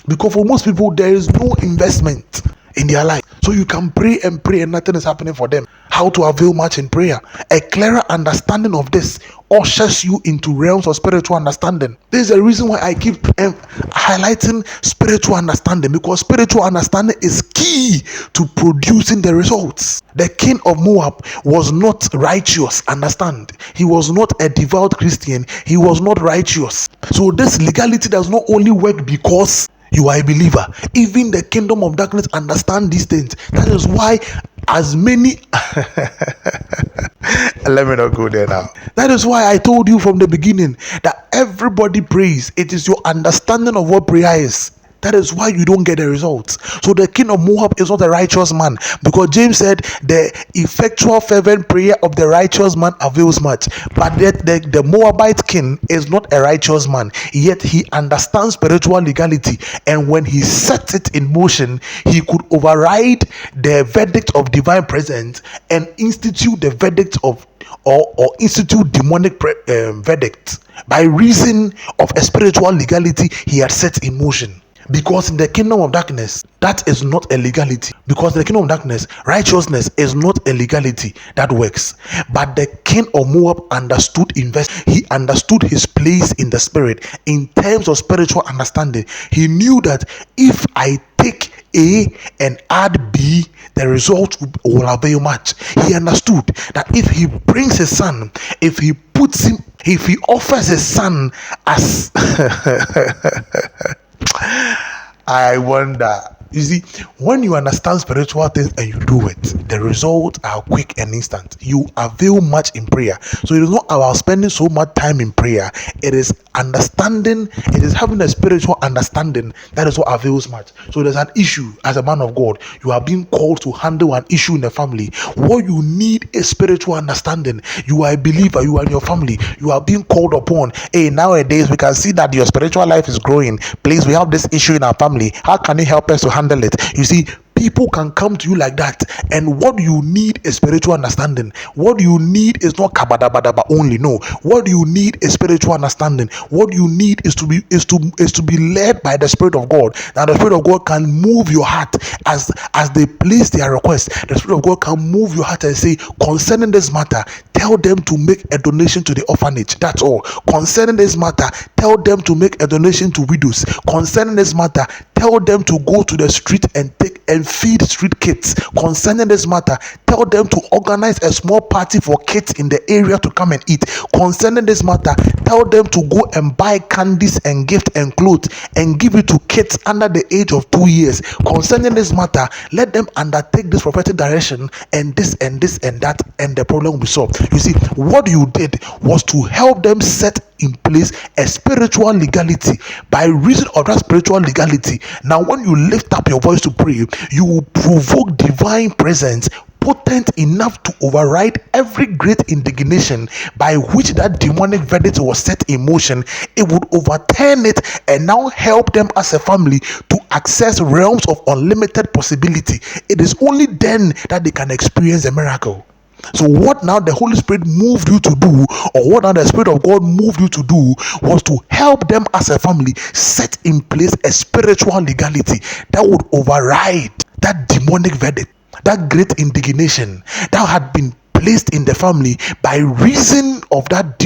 Because for most people, there is no investment in their life. So you can pray and nothing is happening for them. How to avail much in prayer? A clearer understanding of this ushers you into realms of spiritual understanding. This is the reason why I keep highlighting spiritual understanding, because spiritual understanding is key to producing the results. The king of Moab was not righteous, understand? He was not a devout Christian, he was not righteous. So this legality does not only work because you are a believer. Even the kingdom of darkness understand these things. That is why as many let me not go there now. That is why I told you from the beginning that everybody prays. It is your understanding of what prayer is. That is why you don't get the results. So the king of Moab is not a righteous man, because James said the effectual fervent prayer of the righteous man avails much. But the Moabite king is not a righteous man, yet he understands spiritual legality, and when he sets it in motion, he could override the verdict of divine presence and institute the verdict of or institute demonic verdict by reason of a spiritual legality he had set in motion. Because in the kingdom of darkness, that is not a legality. Because in the kingdom of darkness, righteousness is not a legality that works. But the king of Moab understood he understood his place in the spirit in terms of spiritual understanding. He knew that if I take A and add B, the result will avail much. He understood that if he brings his son, if he offers his son as I wonder. You see, when you understand spiritual things and you do it, the results are quick and instant. You avail much in prayer. So it is not about spending so much time in prayer. It is understanding, it is having a spiritual understanding that is what avails much. So there's an issue as a man of God. You are being called to handle an issue in the family. What you need is spiritual understanding. You are a believer, you are in your family, you are being called upon. Hey, nowadays we can see that your spiritual life is growing. Please, we have this issue in our family. How can you help us to handle it? You see, people can come to you like that, and what you need is spiritual understanding. What you need is not kabadabadaba only. No, what you need is spiritual understanding. What you need is to be led by the Spirit of God. Now the Spirit of God can move your heart as they place their request. The Spirit of God can move your heart and say, concerning this matter, tell them to make a donation to the orphanage. That's all. Concerning this matter, tell them to make a donation to widows. Concerning this matter, tell them to go to the street and feed street kids. Concerning this matter, tell them to organize a small party for kids in the area to come and eat. Concerning this matter, tell them to go and buy candies and gift and clothes and give it to kids under the age of 2 years. Concerning this matter, let them undertake this prophetic direction and this and this and that, and the problem will be solved. You see, what you did was to help them set in place a spiritual legality. By reason of that spiritual legality, now when you lift up your voice to pray, you will provoke divine presence potent enough to override every great indignation by which that demonic verdict was set in motion. It would overturn it and now help them as a family to access realms of unlimited possibility. It is only then that they can experience a miracle. So what now the Holy Spirit moved you to do, or what now the Spirit of God moved you to do, was to help them as a family set in place a spiritual legality that would override that demonic verdict, that great indignation that had been placed in the family by reason of that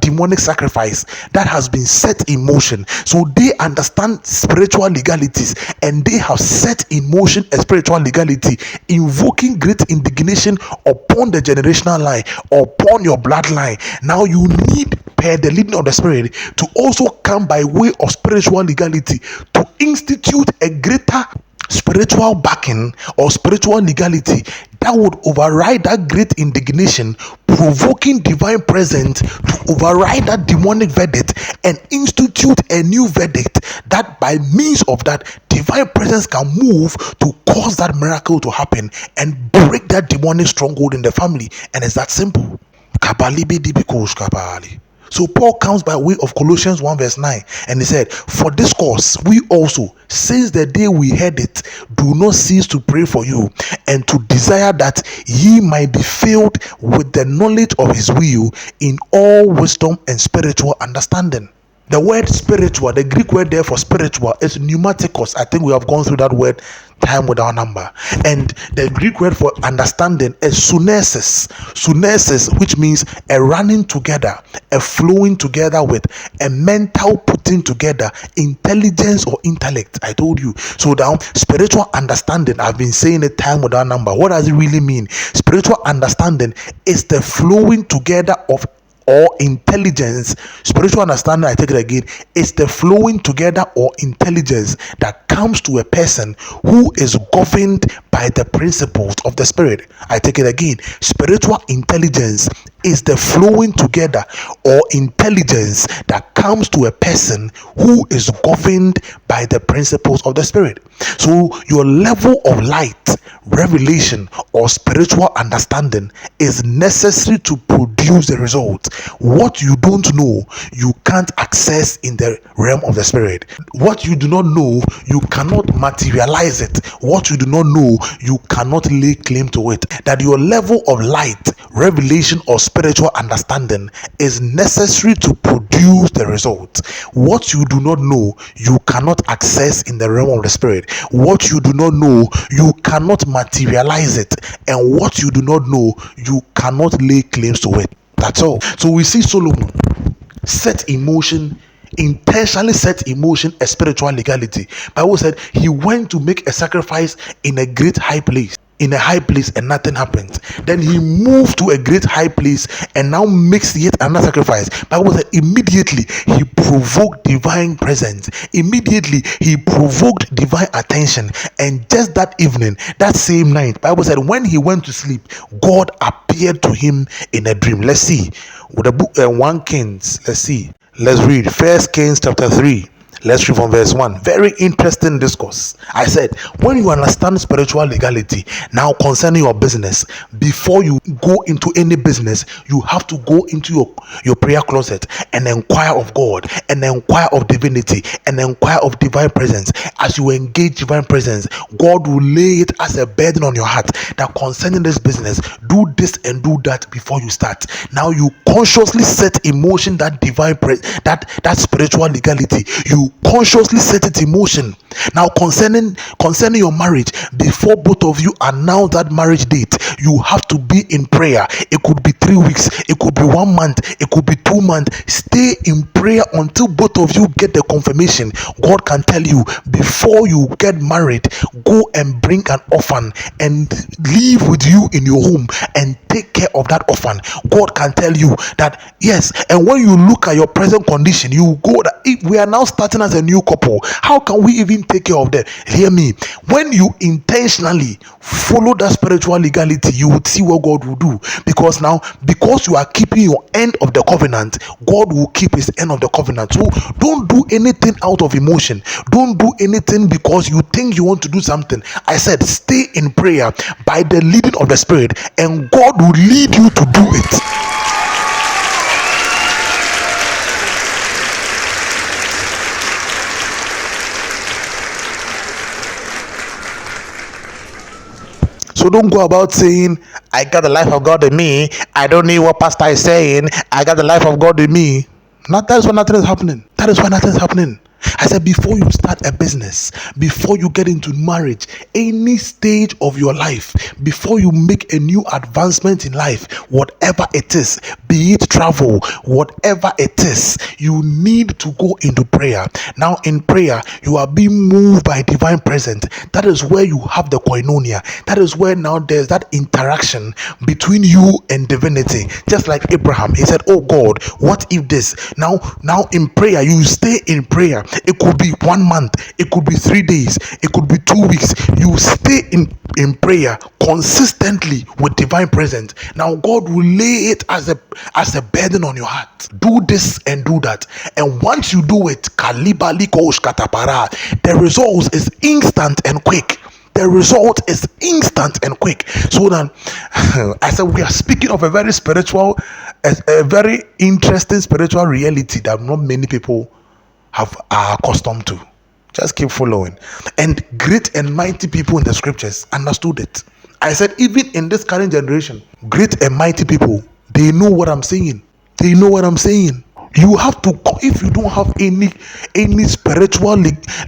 demonic sacrifice that has been set in motion. So they understand spiritual legalities, and they have set in motion a spiritual legality invoking great indignation upon the generational line, upon your bloodline. Now you need, per the leading of the Spirit, to also come by way of spiritual legality to institute a greater spiritual backing or spiritual legality that would override that great indignation, provoking divine presence to override that demonic verdict and institute a new verdict that by means of that divine presence can move to cause that miracle to happen and break that demonic stronghold in the family. And it's that simple. So Paul comes by way of Colossians 1 verse 9, and he said, for this cause we also, since the day we heard it, do not cease to pray for you, and to desire that ye might be filled with the knowledge of his will in all wisdom and spiritual understanding. The word spiritual, the Greek word there for spiritual is pneumatikos. I think we have gone through that word time without number. And the Greek word for understanding is sunesis. Sunesis, which means a running together, a flowing together with, a mental putting together, intelligence or intellect. I told you. So now, spiritual understanding, I've been saying it time without number. What does it really mean? Spiritual understanding is the flowing together of or intelligence. Spiritual understanding, I take it again, is the flowing together or intelligence that comes to a person who is governed by the principles of the spirit. I take it again. Spiritual intelligence is the flowing together or intelligence that comes to a person who is governed by the principles of the spirit. So your level of light, revelation, or spiritual understanding is necessary to produce the result. What you don't know, you can't access in the realm of the spirit. What you do not know, you cannot materialize it. What you do not know, you cannot lay claim to it. That your level of light, revelation, or spiritual understanding is necessary to produce the result. What you do not know, you cannot access in the realm of the spirit. What you do not know, you cannot materialize it. And what you do not know, you cannot lay claims to it. That's all. So we see Solomon intentionally set in motion a spiritual legality. Bible said he went to make a sacrifice in a great high place. In a high place, and nothing happened. Then he moved to a great high place and now makes yet another sacrifice. Bible said immediately he provoked divine presence. Immediately he provoked divine attention. And just that evening, that same night, Bible said when he went to sleep, God appeared to him in a dream. Let's see with the book 1 Kings. Let's read 1 Kings chapter 3. Let's read from verse 1. Very interesting discourse. I said, when you understand spiritual legality, now concerning your business, before you go into any business, you have to go into your prayer closet and inquire of God, and inquire of divinity, and inquire of divine presence. As you engage divine presence, God will lay it as a burden on your heart that concerning this business, do this and do that before you start. Now you consciously set in motion that divine that spiritual legality. You consciously set it in motion. Now concerning your marriage, before both of you announce that marriage date, you have to be in prayer. It could be 3 weeks, it could be 1 month, it could be 2 months. Stay in prayer until both of you get the confirmation. God can tell you, before you get married, go and bring an orphan and live with you in your home and take care of that orphan. God can tell you that yes. And when you look at your present condition, you go that if we are now starting as a new couple, how can we even take care of them? Hear me. When you intentionally follow that spiritual legality, you would see what God will do. Because you are keeping your end of the covenant, God will keep his end of the covenant. So don't do anything out of emotion. Don't do anything because you think you want to do something. I said stay in prayer by the leading of the spirit, and God will lead you to do it. So don't go about saying, I got the life of God in me. I don't need what pastor is saying. I got the life of God in me. That is why nothing is happening. That is why nothing is happening. I said, before you start a business, before you get into marriage, any stage of your life, before you make a new advancement in life, whatever it is, be it travel, whatever it is, you need to go into prayer. Now in prayer, you are being moved by divine presence. That is where you have the koinonia. That is where now there's that interaction between you and divinity. Just like Abraham, he said, oh God, what if this? Now in prayer, you stay in prayer. It could be 1 month, it could be 3 days, it could be 2 weeks. You stay in prayer consistently with divine presence. Now God will lay it as a burden on your heart. Do this and do that. And once you do it, the result is instant and quick. The result is instant and quick. So then, I said we are speaking of a very spiritual, a very interesting spiritual reality that not many people are accustomed to. Just keep following. And great and mighty people in the scriptures understood it. I said even in this current generation, great and mighty people, they know what I'm saying. They know what I'm saying. You have to, if you don't have any spiritual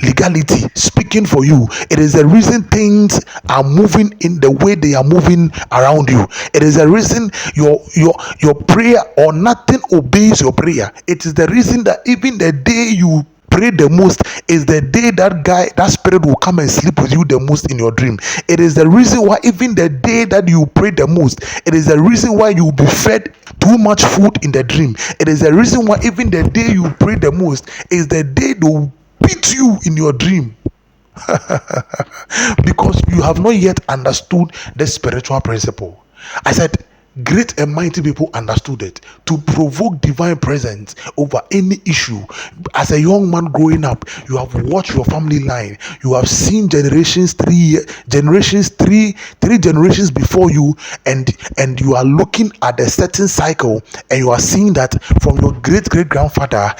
legality speaking for you, it is the reason things are moving in the way they are moving around you. It is the reason your prayer or nothing obeys your prayer. It is the reason that even the day you pray the most is the day that spirit will come and sleep with you the most in your dream. It is the reason why even the day that you pray the most, it is the reason why you will be fed too much food in the dream. It is the reason why even the day you pray the most is the day they will beat you in your dream. Because you have not yet understood the spiritual principle. I said great and mighty people understood it to provoke divine presence over any issue. As a young man growing up, you have watched your family line, you have seen three generations before you, and you are looking at a certain cycle, and you are seeing that from your great grandfather,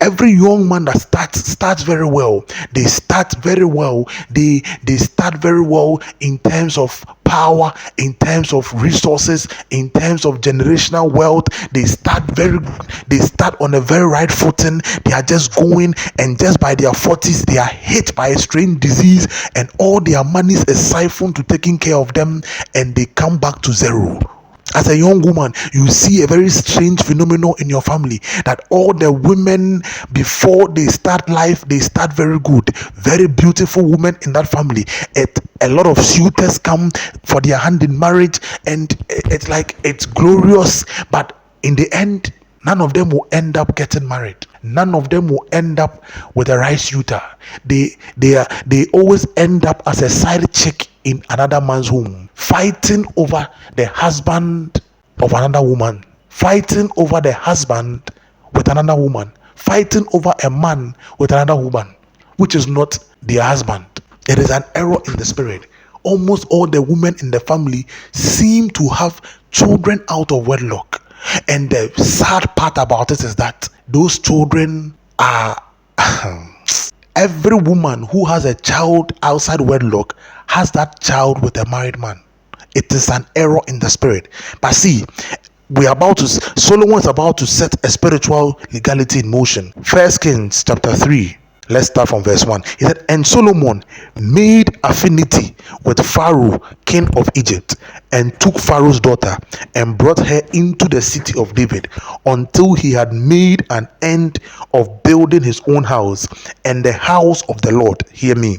every young man that starts very well. They start very well. They start very well in terms of power, in terms of resources, in terms of generational wealth. They start on a very right footing. They are just going, and just by their 40s they are hit by a strange disease, and all their monies is siphoned to taking care of them, and they come back to zero. As a young woman, you see a very strange phenomenon in your family, that all the women, before they start life, they start very good, very beautiful women in that family. A lot of suitors come for their hand in marriage, and it's like it's glorious, but in the end, none of them will end up getting married. None of them will end up with a right suitor. They always end up as a side chick in another man's home, fighting over the husband of another woman, fighting over the husband with another woman, fighting over a man with another woman, which is not their husband. It is an error in the spirit. Almost all the women in the family seem to have children out of wedlock. And the sad part about it is that those children are every woman who has a child outside wedlock has that child with a married man. It is an error in the spirit. But see, Solomon is about to set a spiritual legality in motion. 1 Kings chapter 3. Let's start from verse 1. He said, and Solomon made affinity with Pharaoh, king of Egypt, and took Pharaoh's daughter and brought her into the city of David, until he had made an end of building his own house and the house of the Lord. Hear me.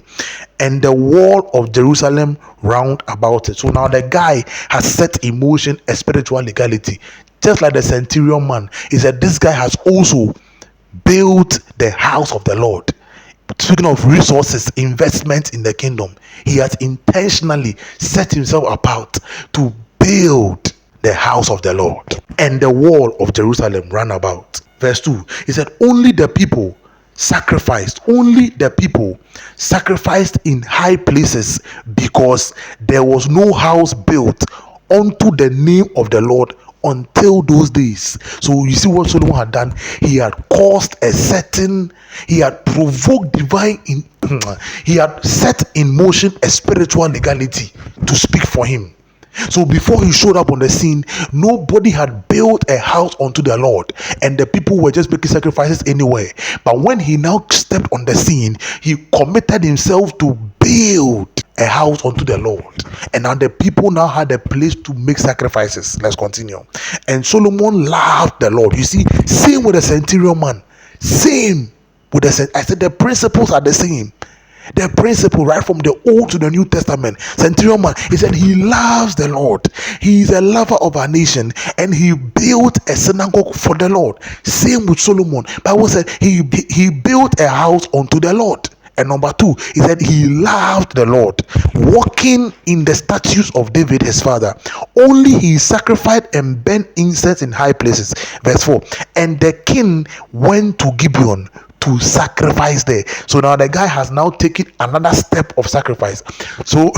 And the wall of Jerusalem round about it. So now the guy has set in motion a spiritual legality. Just like the centurion man, he said this guy has also built the house of the Lord. Speaking of resources, investment in the kingdom, he has intentionally set himself apart to build the house of the Lord and the wall of Jerusalem round about. Verse 2, he said, only the people sacrificed in high places, because there was no house built unto the name of the Lord until those days. So you see what Solomon had done. He had provoked divine he had set in motion a spiritual legality to speak for him. So before he showed up on the scene, nobody had built a house unto the Lord, and the people were just making sacrifices anywhere. But when he now stepped on the scene, he committed himself to build a house unto the Lord, and now the people now had a place to make sacrifices. Let's continue. And Solomon loved the Lord. You see, same with the centurion man, same with I said the principles are the same. The principle right from the Old to the New Testament. Centurion man, he said he loves the Lord. He is a lover of our nation, and he built a synagogue for the Lord. Same with Solomon. Bible said he built a house unto the Lord. And number 2, he said he loved the Lord, walking in the statutes of David his father. Only he sacrificed and burnt incense in high places. Verse 4, and the king went to Gibeon to sacrifice there. So now the guy has now taken another step of sacrifice. So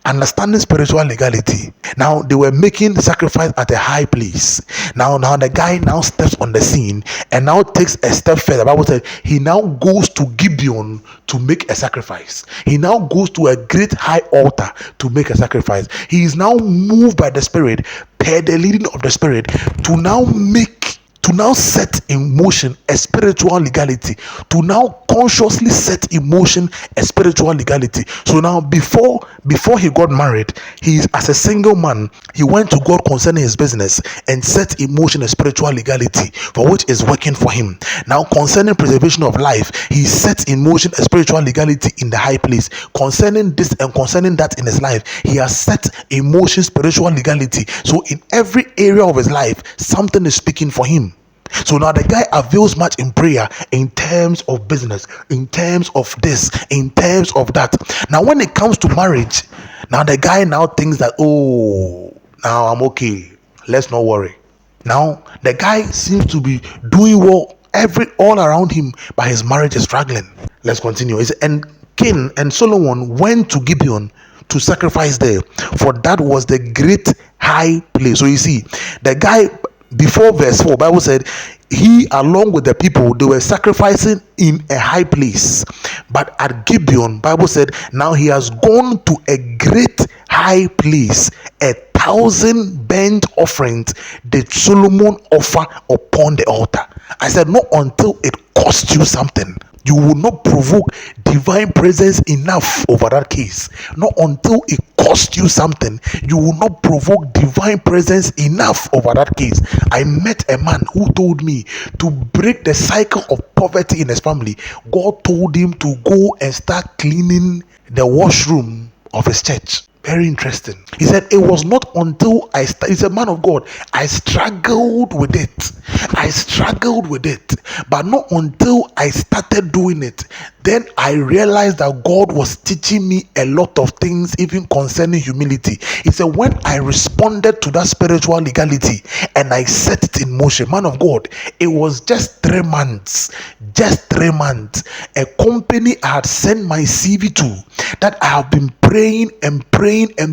understanding spiritual legality. Now they were making sacrifice at a high place. Now the guy now steps on the scene and now takes a step further. The Bible said he now goes to Gibeon to make a sacrifice. He now goes to a great high altar to make a sacrifice. He is now moved by the Spirit, per the leading of the Spirit, to now make to now set in motion a spiritual legality, to now consciously set in motion a spiritual legality. So now before he got married, he, as a single man, he went to God concerning his business and set in motion a spiritual legality for which is working for him. Now concerning preservation of life, he set in motion a spiritual legality in the high place. Concerning this and concerning that in his life, he has set in motion spiritual legality. So in every area of his life, something is speaking for him. So now the guy avails much in prayer in terms of business, in terms of this, in terms of that. Now when it comes to marriage, now the guy now thinks that, oh, now I'm okay, let's not worry. Now the guy seems to be doing well all around him, but his marriage is struggling. Let's continue. And Cain and Solomon went to Gibeon to sacrifice there, for that was the great high place. So you see, the guy, before verse 4, Bible said he along with the people, they were sacrificing in a high place, but at Gibeon, Bible said now he has gone to a great high place. 1,000 burnt offerings did Solomon offer upon the altar. I said, not until it costs you something. You will not provoke divine presence enough over that case. Not until it costs you something, you will not provoke divine presence enough over that case. I met a man who told me to break the cycle of poverty in his family. God told him to go and start cleaning the washroom of his church. Very interesting. He said, it was not until he's a man of God, I struggled with it. But not until I started doing it, then I realized that God was teaching me a lot of things, even concerning humility. He said, when I responded to that spiritual legality and I set it in motion, man of God, it was just 3 months. A company I had sent my CV to, that I have been praying and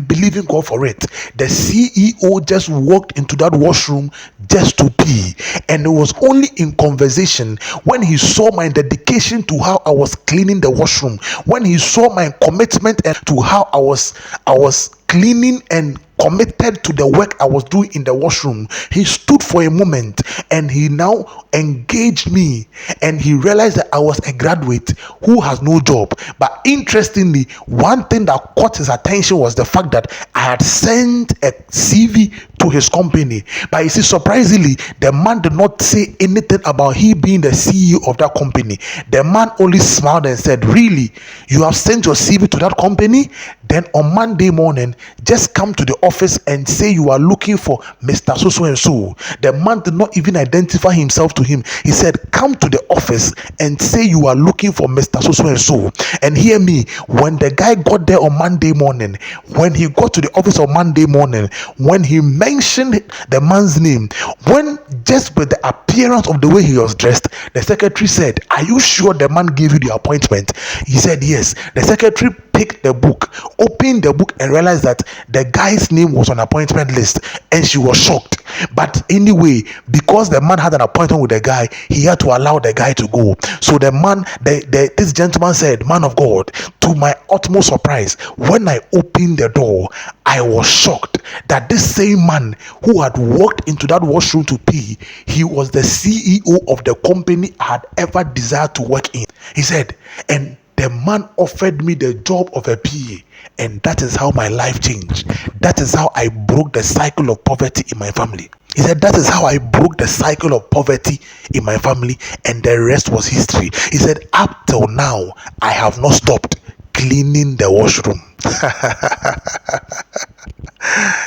believing God for it. The CEO just walked into that washroom just to pee, and it was only in conversation when he saw my dedication to how I was cleaning the washroom, when he saw my commitment and to how I was cleaning and committed to the work I was doing in the washroom. He stood for a moment and he now engaged me, and he realized that I was a graduate who has no job. But interestingly, one thing that caught his attention was the fact that I had sent a CV to his company. But you see, surprisingly, the man did not say anything about he being the CEO of that company. The man only smiled and said, really, you have sent your CV to that company? Then on Monday morning, just come to the office and say you are looking for Mr. So and so. The man did not even identify himself to him. He said, come to the office and say you are looking for Mr. So and so. And hear me, when the guy got there on Monday morning, when he got to the office on Monday morning, when he mentioned the man's name, when just with the appearance of the way he was dressed, the secretary said, are you sure the man gave you the appointment? He said, yes. The secretary picked the book, opened the book, and realized that the guy's name was on appointment list, and she was shocked. But anyway, because the man had an appointment with the guy, he had to allow the guy to go. So the man, this gentleman said, man of God, to my utmost surprise, when I opened the door, I was shocked that this same man who had walked into that washroom to pee, he was the CEO of the company I had ever desired to work in. He said, and the man offered me the job of a PA, and that is how my life changed. That is how I broke the cycle of poverty in my family. He said, that is how I broke the cycle of poverty in my family, and the rest was history. He said, up till now, I have not stopped cleaning the washroom.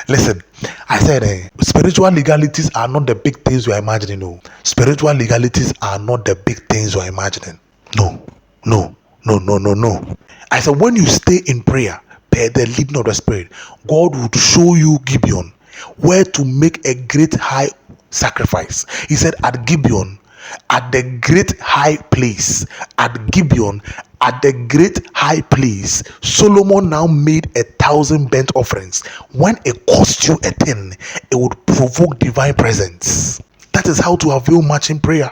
Listen, I said, spiritual legalities are not the big things you are imagining. No, spiritual legalities are not the big things you are imagining. No. I said, when you stay in prayer, per the leading of the Spirit, God would show you Gibeon, where to make a great high sacrifice. He said, at Gibeon, at the great high place, at Gibeon, at the great high place, Solomon now made 1,000 burnt offerings. When it cost you a thing, it would provoke divine presence. That is how to avail much in prayer.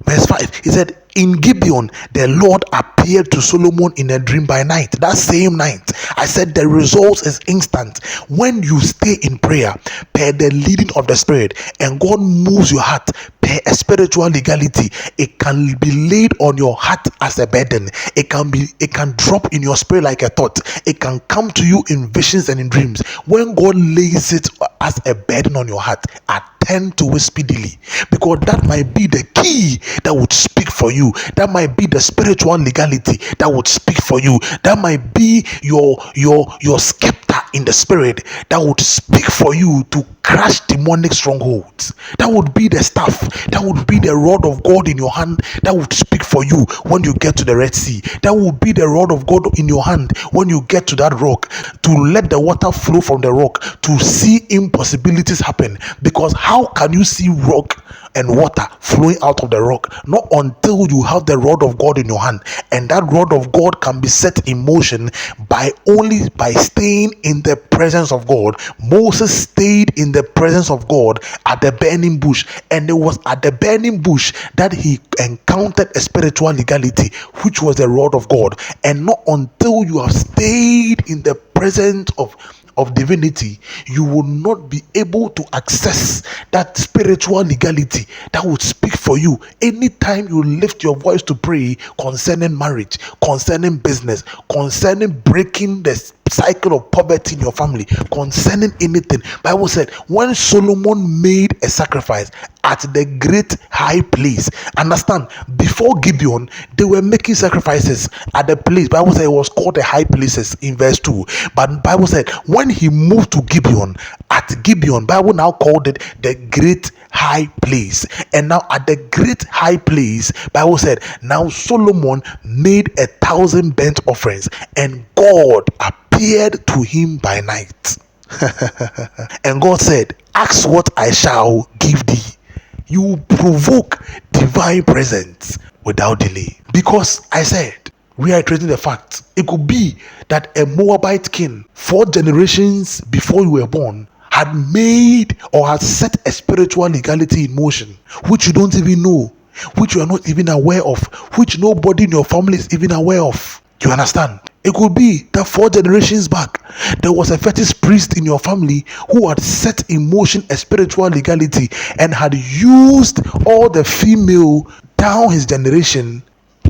Verse 5, he said, In Gibeon, the Lord appeared to Solomon in a dream by night. That same night, I said the result is instant. When you stay in prayer, per the leading of the Spirit, and God moves your heart per a spiritual legality, it can be laid on your heart as a burden. It can drop in your spirit like a thought. It can come to you in visions and in dreams. When God lays it as a burden on your heart, attend to it speedily, because that might be the key that would speak for you. That might be the spiritual legality that would speak for you. That might be your scepter in the spirit that would speak for you to crush demonic strongholds. That would be the staff, that would be the rod of God in your hand that would speak for you when you get to the Red Sea. That would be the rod of God in your hand when you get to that rock, to let the water flow from the rock, to see impossibilities happen. Because how can you see rock and water flowing out of the rock? Not until you have the rod of God in your hand. And that rod of God can be set in motion by staying in the presence of God. Moses stayed in the presence of God at the burning bush, and it was at the burning bush that he encountered a spiritual legality, which was the rod of God. And not until you have stayed in the presence of divinity, you will not be able to access that spiritual legality that would speak for you anytime you lift your voice to pray concerning marriage, concerning business, concerning breaking the cycle of poverty in your family, concerning anything. Bible said when Solomon made a sacrifice at the great high place, understand, before Gibeon they were making sacrifices at the place. Bible said it was called the high places in verse 2. But Bible said when he moved to Gibeon, at Gibeon, Bible now called it the great high place. And now at the great high place, Bible said now Solomon made 1,000 burnt offerings, and God appeared to him by night. And God said, ask what I shall give thee. You provoke divine presence without delay. Because I said, reiterating the fact, it could be that a Moabite king 4 generations before you were born had made or had set a spiritual legality in motion, which you don't even know, which you are not even aware of, which nobody in your family is even aware of. You understand? It could be that 4 generations back, there was a fetish priest in your family who had set in motion a spiritual legality and had used all the female down his generation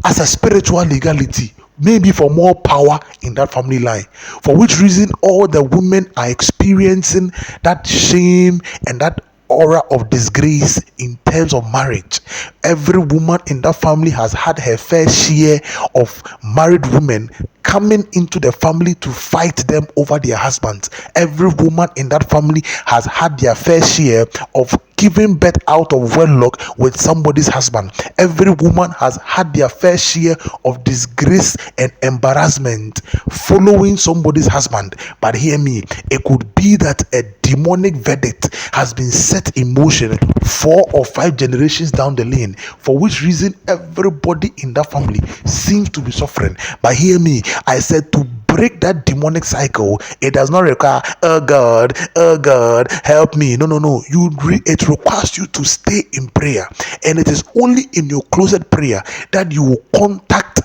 as a spiritual legality, maybe for more power in that family line. For which reason all the women are experiencing that shame and that aura of disgrace in terms of marriage. Every woman in that family has had her fair share of married women coming into the family to fight them over their husbands. Every woman in that family has had their fair share of giving birth out of wedlock with somebody's husband. Every woman has had their fair share of disgrace and embarrassment following somebody's husband. But hear me, it could be that a demonic verdict has been set in motion 4 or 5 generations down the lane, for which reason everybody in that family seems to be suffering. But hear me, I said to break that demonic cycle, it does not require, oh God, help me. No. It requires you to stay in prayer, and it is only in your closet prayer that you will contact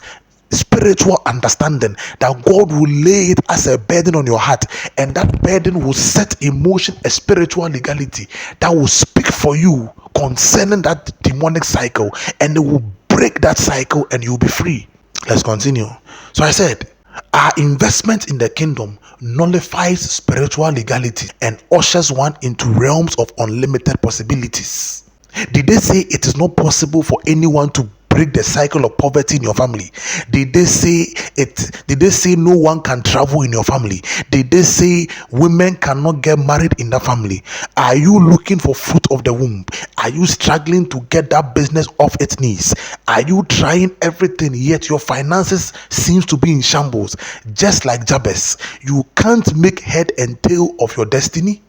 spiritual understanding, that God will lay it as a burden on your heart, and that burden will set in motion a spiritual legality that will speak for you concerning that demonic cycle, and it will break that cycle and you'll be free. Let's continue. So I said, our investment in the kingdom nullifies spiritual legality and ushers one into realms of unlimited possibilities. Did they say it is not possible for anyone to break the cycle of poverty in your family? Did they say no one can travel in your family? Did they say women cannot get married in that family? Are you looking for fruit of the womb? Are you struggling to get that business off its knees? Are you trying everything yet your finances seems to be in shambles? Just like Jabez, you can't make head and tail of your destiny?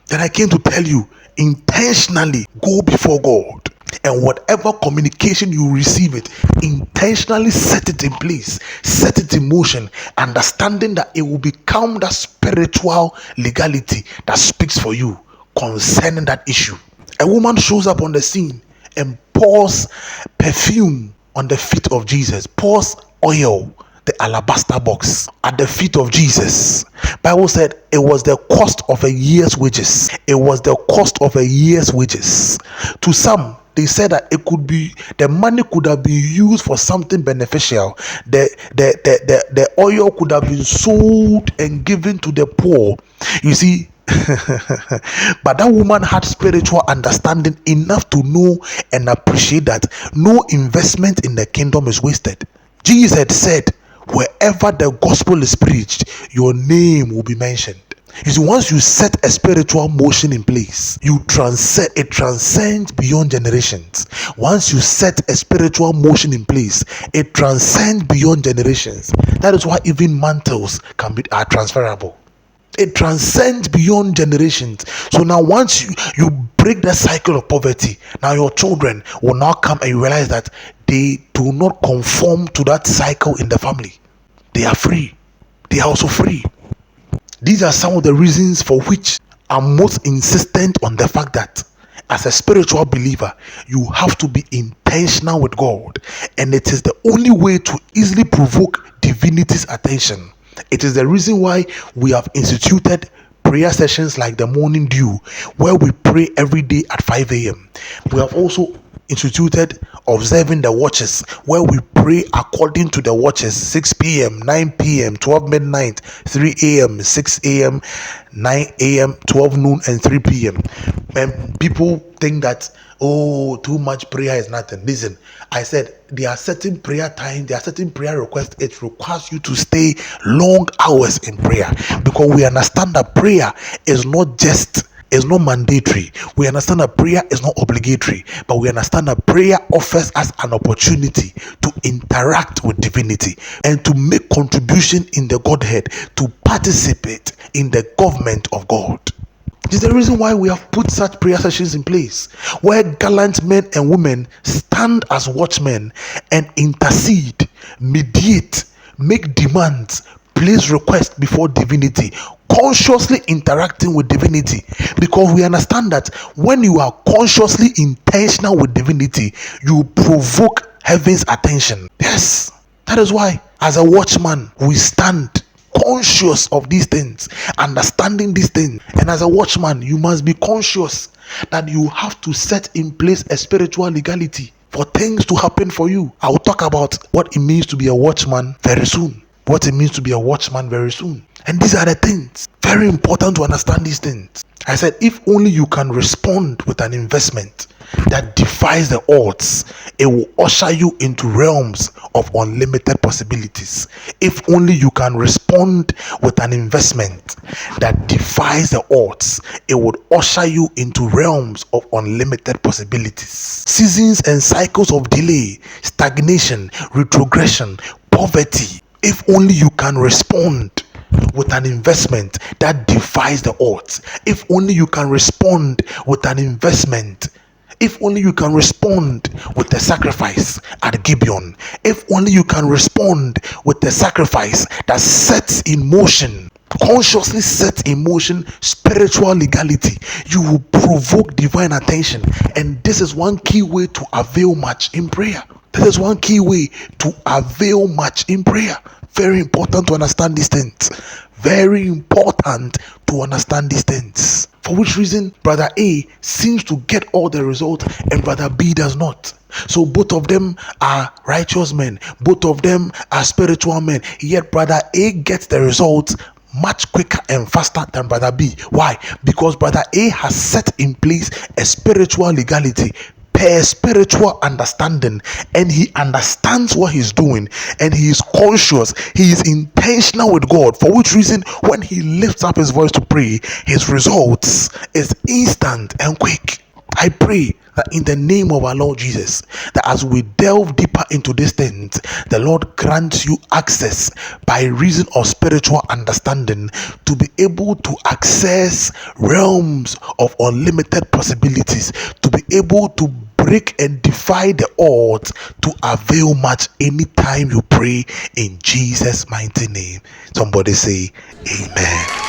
Then I came to tell you, intentionally go before God, and whatever communication you receive it, intentionally set it in place, set it in motion, understanding that it will become that spiritual legality that speaks for you concerning that issue. A woman shows up on the scene and pours perfume on the feet of Jesus, pours oil, the alabaster box at the feet of Jesus. Bible said it was the cost of a year's wages. It was the cost of a year's wages. To some, they said that it could be, the money could have been used for something beneficial. The oil could have been sold and given to the poor. You see, but that woman had spiritual understanding enough to know and appreciate that no investment in the kingdom is wasted. Jesus said, wherever the gospel is preached, your name will be mentioned. You see, once you set a spiritual motion in place, it transcends beyond generations. Once you set a spiritual motion in place, it transcends beyond generations. That is why even mantles are transferable. It transcends beyond generations. So now once you break the cycle of poverty, now your children will now come and you realize that they do not conform to that cycle in the family. They are free. They are also free. These are some of the reasons for which I'm most insistent on the fact that as a spiritual believer, you have to be intentional with God, and it is the only way to easily provoke divinity's attention. It is the reason why we have instituted prayer sessions like the morning dew, where we pray every day at 5 a.m. We have also instituted observing the watches, where we pray according to the watches: 6 p.m., 9 p.m., 12 midnight, 3 a.m., 6 a.m., 9 a.m., 12 noon, and 3 p.m. And people think that, oh, too much prayer is nothing. Listen, I said there are certain prayer times, there are certain prayer requests. It requires you to stay long hours in prayer, because we understand that prayer is not mandatory. We understand that prayer is not obligatory, but we understand that prayer offers us an opportunity to interact with divinity and to make contribution in the Godhead, to participate in the government of God. This is the reason why we have put such prayer sessions in place, where gallant men and women stand as watchmen and intercede, mediate, make demands, place requests before divinity, consciously interacting with divinity, because we understand that when you are consciously intentional with divinity, you provoke heaven's attention. Yes, that is why as a watchman we stand conscious of these things, understanding these things. And as a watchman, you must be conscious that you have to set in place a spiritual legality for things to happen for you. I will talk about what it means to be a watchman very soon. And these are the things. Very important to understand these things. I said, if only you can respond with an investment that defies the odds, it will usher you into realms of unlimited possibilities. If only you can respond with an investment that defies the odds, it would usher you into realms of unlimited possibilities. Seasons and cycles of delay, stagnation, retrogression, poverty. If only you can respond with an investment that defies the odds. If only you can respond with an investment. If only you can respond with the sacrifice at Gibeon. If only you can respond with the sacrifice that sets in motion, consciously sets in motion spiritual legality, you will provoke divine attention. And this is one key way to avail much in prayer. Very important to understand these things. For which reason brother A seems to get all the results and brother B does not. So both of them are righteous men, both of them are spiritual men, yet brother A gets the results much quicker and faster than brother B. Why? Because brother A has set in place a spiritual legality per spiritual understanding, and he understands what he's doing, and he is conscious, he is intentional with God, for which reason when he lifts up his voice to pray, his results is instant and quick. I pray that in the name of our Lord Jesus, that as we delve deeper into these things, the Lord grants you access by reason of spiritual understanding to be able to access realms of unlimited possibilities, to be able to break and defy the odds, to avail much anytime you pray in Jesus' mighty name. Somebody say amen.